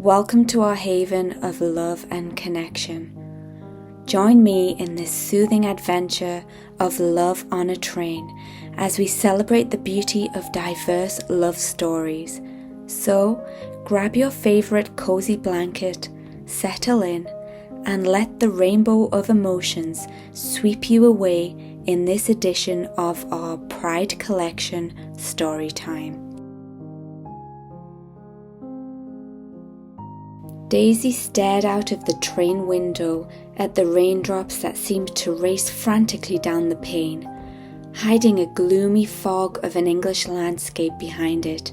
Welcome to our haven of love and connection. Join me in this soothing adventure of love on a train as we celebrate the beauty of diverse love stories. So, grab your favorite cozy blanket, settle in, and let the rainbow of emotions sweep you away in this edition of our Pride Collection Storytime. Daisy stared out of the train window at the raindrops that seemed to race frantically down the pane, hiding a gloomy fog of an English landscape behind it.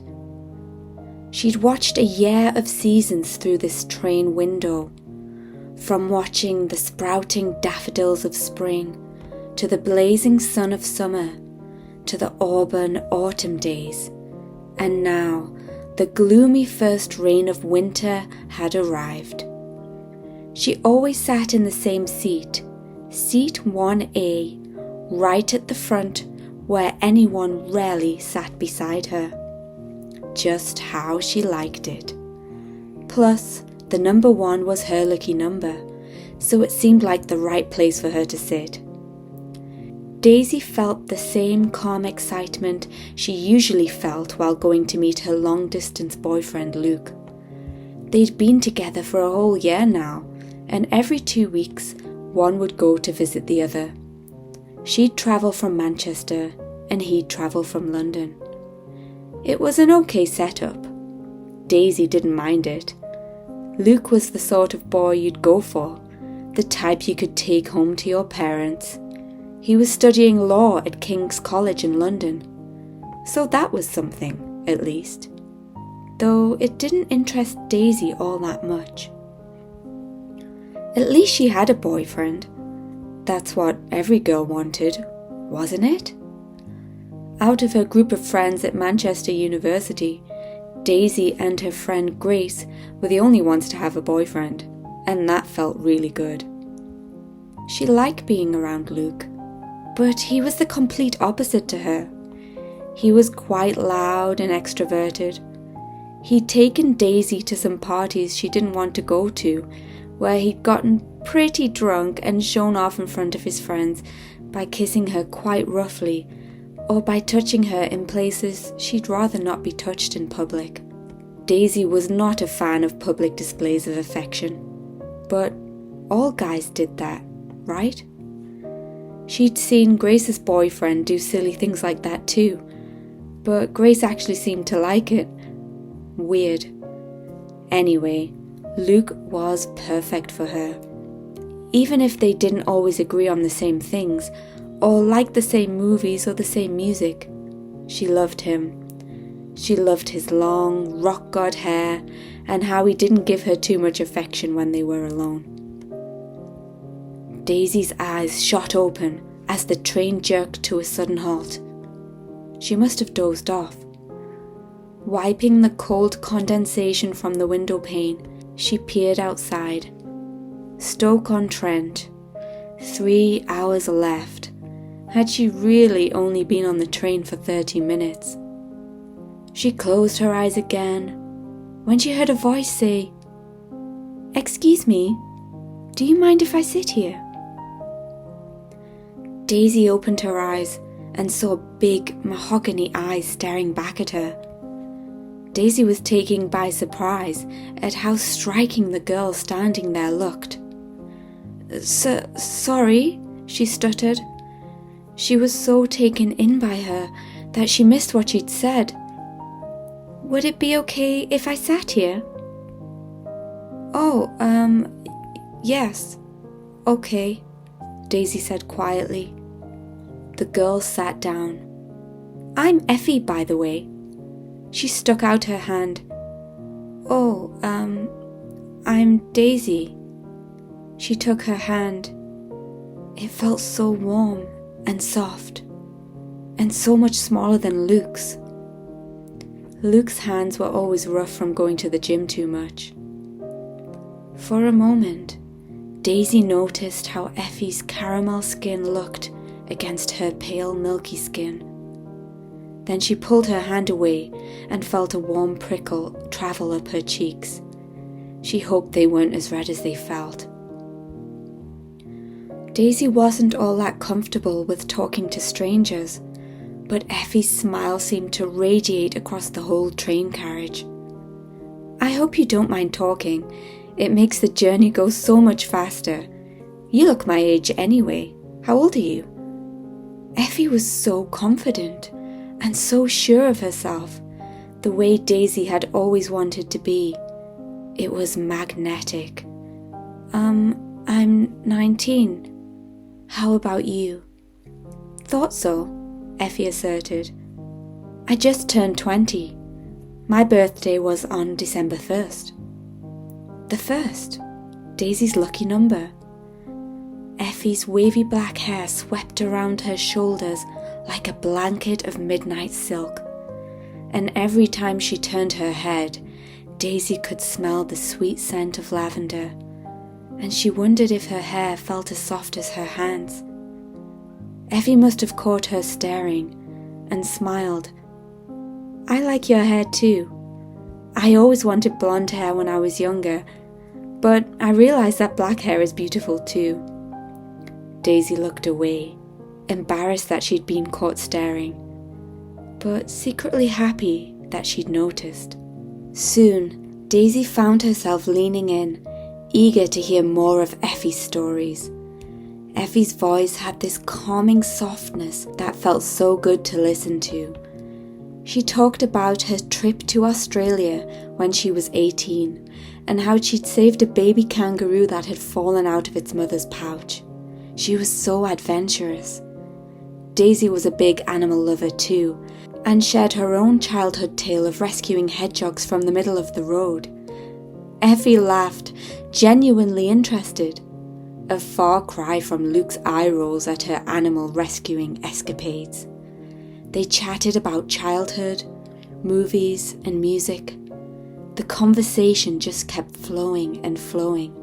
She'd watched a year of seasons through this train window, from watching the sprouting daffodils of spring, to the blazing sun of summer, to the auburn autumn days, and now the gloomy first rain of winter had arrived. She always sat in the same seat, seat 1A, right at the front where anyone rarely sat beside her. Just how she liked it. Plus, the number 1 was her lucky number, so it seemed like the right place for her to sit. Daisy felt the same calm excitement she usually felt while going to meet her long-distance boyfriend Luke. They'd been together for a whole year now, and every 2 weeks one would go to visit the other. She'd travel from Manchester and he'd travel from London. It was an okay setup. Daisy didn't mind it. Luke was the sort of boy you'd go for, the type you could take home to your parents. He was studying law at King's College in London, so that was something, at least. Though it didn't interest Daisy all that much. At least she had a boyfriend. That's what every girl wanted, wasn't it? Out of her group of friends at Manchester University, Daisy and her friend Grace were the only ones to have a boyfriend, and that felt really good. She liked being around Luke, but he was the complete opposite to her. He was quite loud and extroverted. He'd taken Daisy to some parties she didn't want to go to, where he'd gotten pretty drunk and shown off in front of his friends by kissing her quite roughly, or by touching her in places she'd rather not be touched in public. Daisy was not a fan of public displays of affection, but all guys did that, right? She'd seen Grace's boyfriend do silly things like that too, but Grace actually seemed to like it. Weird. Anyway, Luke was perfect for her. Even if they didn't always agree on the same things, or like the same movies or the same music, she loved him. She loved his long, rock-god hair and how he didn't give her too much affection when they were alone. Daisy's eyes shot open as the train jerked to a sudden halt. She must have dozed off. Wiping the cold condensation from the window pane, she peered outside. Stoke-on-Trent. 3 hours left. Had she really only been on the train for 30 minutes? She closed her eyes again when she heard a voice say, "Excuse me, do you mind if I sit here?" Daisy opened her eyes and saw big mahogany eyes staring back at her. Daisy was taken by surprise at how striking the girl standing there looked. Sorry, she stuttered. She was so taken in by her that she missed what she'd said. "Would it be okay if I sat here?" "Oh, yes, okay," Daisy said quietly. The girl sat down. "I'm Effie, by the way." She stuck out her hand. "Oh, I'm Daisy." She took her hand. It felt so warm and soft, and so much smaller than Luke's. Luke's hands were always rough from going to the gym too much. For a moment, Daisy noticed how Effie's caramel skin looked against her pale milky skin. Then she pulled her hand away and felt a warm prickle travel up her cheeks. She hoped they weren't as red as they felt. Daisy wasn't all that comfortable with talking to strangers, but Effie's smile seemed to radiate across the whole train carriage. "I hope you don't mind talking. It makes the journey go so much faster. You look my age anyway. How old are you?" Effie was so confident and so sure of herself, the way Daisy had always wanted to be. It was magnetic. I'm 19. How about you?" "Thought so," Effie asserted. "I just turned 20. My birthday was on December 1st. The 1st? Daisy's lucky number. Effie's wavy black hair swept around her shoulders like a blanket of midnight silk, and every time she turned her head, Daisy could smell the sweet scent of lavender, and she wondered if her hair felt as soft as her hands. Effie must have caught her staring and smiled. "I like your hair too. I always wanted blonde hair when I was younger, but I realized that black hair is beautiful too." Daisy looked away, embarrassed that she'd been caught staring, but secretly happy that she'd noticed. Soon, Daisy found herself leaning in, eager to hear more of Effie's stories. Effie's voice had this calming softness that felt so good to listen to. She talked about her trip to Australia when she was 18 and how she'd saved a baby kangaroo that had fallen out of its mother's pouch. She was so adventurous. Daisy was a big animal lover too, and shared her own childhood tale of rescuing hedgehogs from the middle of the road. Effie laughed, genuinely interested. A far cry from Luke's eye rolls at her animal rescuing escapades. They chatted about childhood, movies, and music. The conversation just kept flowing and flowing.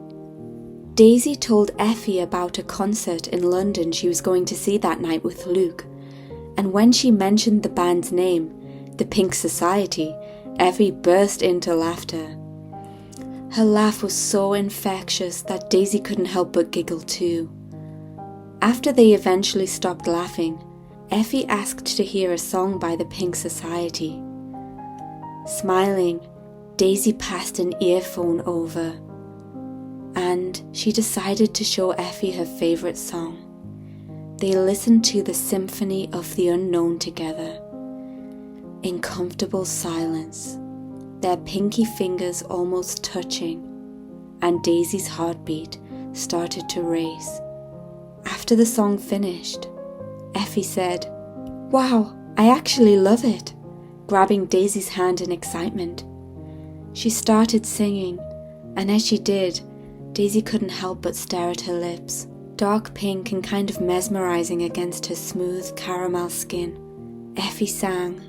Daisy told Effie about a concert in London she was going to see that night with Luke, and when she mentioned the band's name, the Pink Society, Effie burst into laughter. Her laugh was so infectious that Daisy couldn't help but giggle too. After they eventually stopped laughing, Effie asked to hear a song by the Pink Society. Smiling, Daisy passed an earphone over, and she decided to show Effie her favourite song. They listened to the Symphony of the Unknown together. In comfortable silence, their pinky fingers almost touching, and Daisy's heartbeat started to race. After the song finished, Effie said, "Wow, I actually love it," grabbing Daisy's hand in excitement. She started singing, and as she did, Daisy couldn't help but stare at her lips, dark pink and kind of mesmerizing against her smooth caramel skin. Effie sang,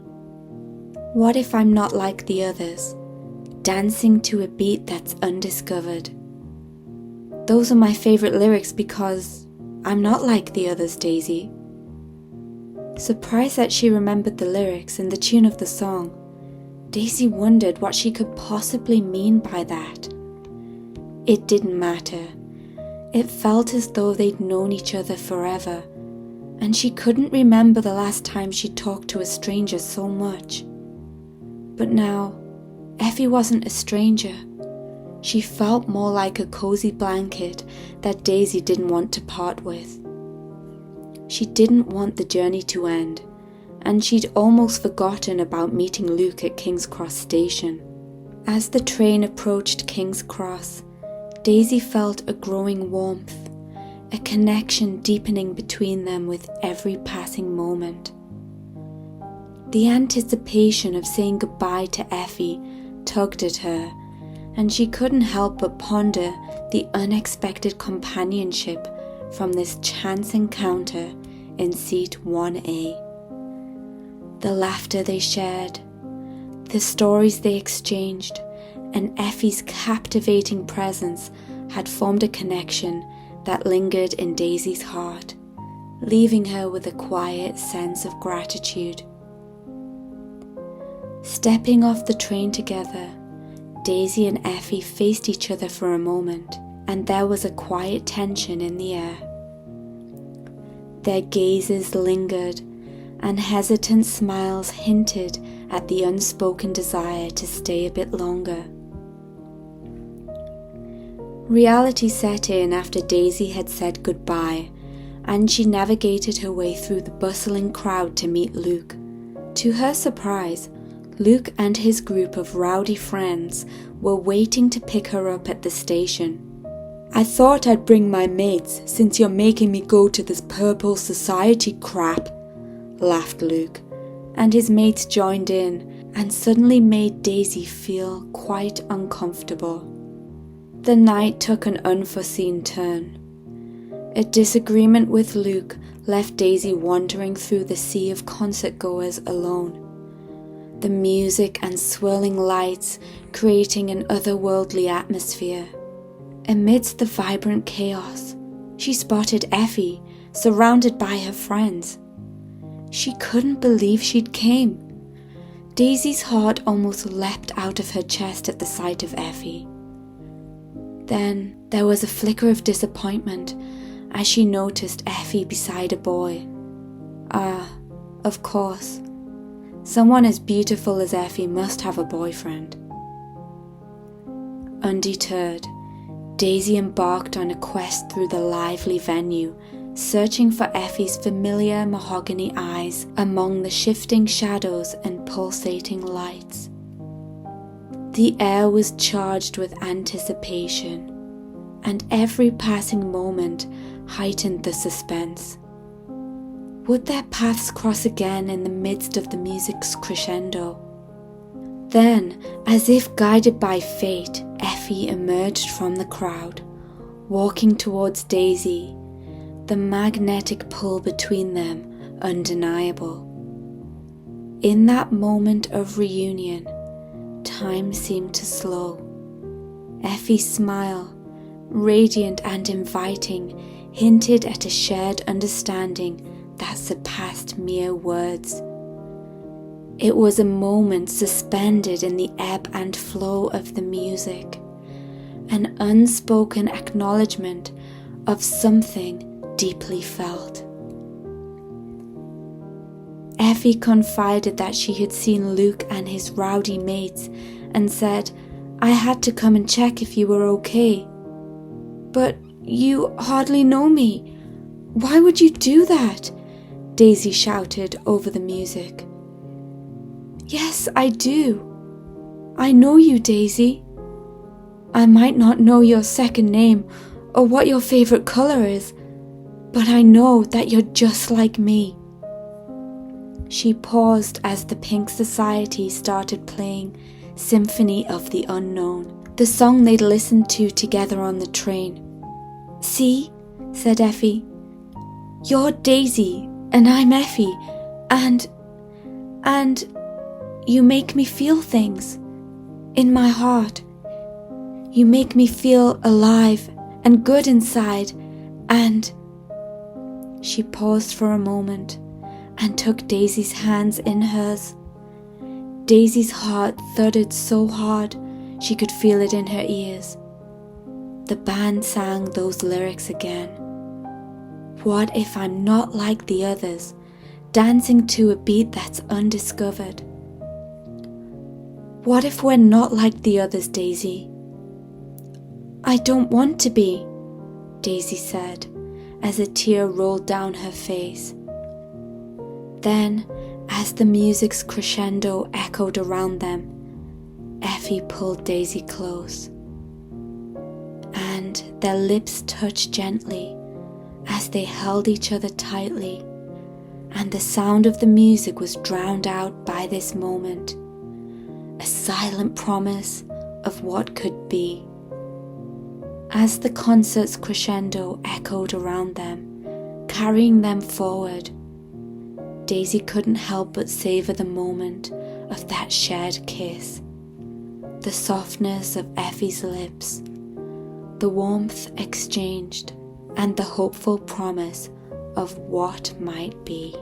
"What if I'm not like the others, dancing to a beat that's undiscovered." Those are my favorite lyrics because I'm not like the others, Daisy. Surprised that she remembered the lyrics and the tune of the song, Daisy wondered what she could possibly mean by that. It didn't matter. It felt as though they'd known each other forever, and she couldn't remember the last time she talked to a stranger so much. But now, Effie wasn't a stranger. She felt more like a cozy blanket that Daisy didn't want to part with. She didn't want the journey to end, and she'd almost forgotten about meeting Luke at King's Cross station. As the train approached King's Cross, Daisy felt a growing warmth, a connection deepening between them with every passing moment. The anticipation of saying goodbye to Effie tugged at her, and she couldn't help but ponder the unexpected companionship from this chance encounter in seat 1A. The laughter they shared, the stories they exchanged, and Effie's captivating presence had formed a connection that lingered in Daisy's heart, leaving her with a quiet sense of gratitude. Stepping off the train together, Daisy and Effie faced each other for a moment, and there was a quiet tension in the air. Their gazes lingered, and hesitant smiles hinted at the unspoken desire to stay a bit longer. Reality set in after Daisy had said goodbye, and she navigated her way through the bustling crowd to meet Luke. To her surprise, Luke and his group of rowdy friends were waiting to pick her up at the station. "I thought I'd bring my mates since you're making me go to this purple society crap," laughed Luke, and his mates joined in and suddenly made Daisy feel quite uncomfortable. The night took an unforeseen turn. A disagreement with Luke left Daisy wandering through the sea of concert-goers alone. The music and swirling lights creating an otherworldly atmosphere. Amidst the vibrant chaos, she spotted Effie, surrounded by her friends. She couldn't believe she'd came. Daisy's heart almost leapt out of her chest at the sight of Effie. Then there was a flicker of disappointment as she noticed Effie beside a boy. Of course. Someone as beautiful as Effie must have a boyfriend. Undeterred, Daisy embarked on a quest through the lively venue, searching for Effie's familiar mahogany eyes among the shifting shadows and pulsating lights. The air was charged with anticipation, and every passing moment heightened the suspense. Would their paths cross again in the midst of the music's crescendo? Then, as if guided by fate, Effie emerged from the crowd, walking towards Daisy, the magnetic pull between them undeniable. In that moment of reunion, time seemed to slow. Effie's smile, radiant and inviting, hinted at a shared understanding that surpassed mere words. It was a moment suspended in the ebb and flow of the music, an unspoken acknowledgement of something deeply felt. Effie confided that she had seen Luke and his rowdy mates and said, "I had to come and check if you were okay." "But you hardly know me. Why would you do that?" Daisy shouted over the music. "Yes, I do. I know you, Daisy. I might not know your second name or what your favorite color is, but I know that you're just like me." She paused as the Pink Society started playing Symphony of the Unknown, the song they'd listened to together on the train. "See," said Effie, "you're Daisy and I'm Effie, and you make me feel things in my heart. You make me feel alive and good inside, and..." She paused for a moment and took Daisy's hands in hers. Daisy's heart thudded so hard she could feel it in her ears. The band sang those lyrics again. What if I'm not like the others, dancing to a beat that's undiscovered? What if we're not like the others, Daisy? "I don't want to be," Daisy said, as a tear rolled down her face. Then, as the music's crescendo echoed around them, Effie pulled Daisy close, and their lips touched gently as they held each other tightly, and the sound of the music was drowned out by this moment, a silent promise of what could be. As the concert's crescendo echoed around them, carrying them forward, Daisy couldn't help but savor the moment of that shared kiss, the softness of Effie's lips, the warmth exchanged, and the hopeful promise of what might be.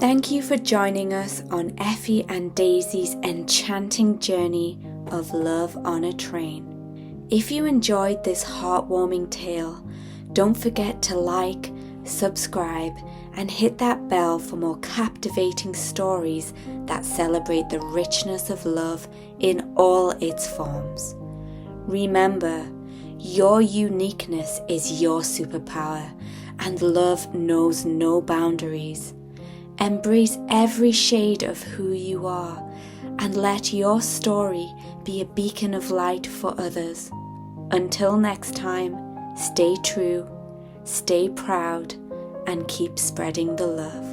Thank you for joining us on Effie and Daisy's enchanting journey of love on a train. If you enjoyed this heartwarming tale, don't forget to like, subscribe, and hit that bell for more captivating stories that celebrate the richness of love in all its forms. Remember, your uniqueness is your superpower, and love knows no boundaries. Embrace every shade of who you are, and let your story be a beacon of light for others. Until next time, stay true, stay proud, and keep spreading the love.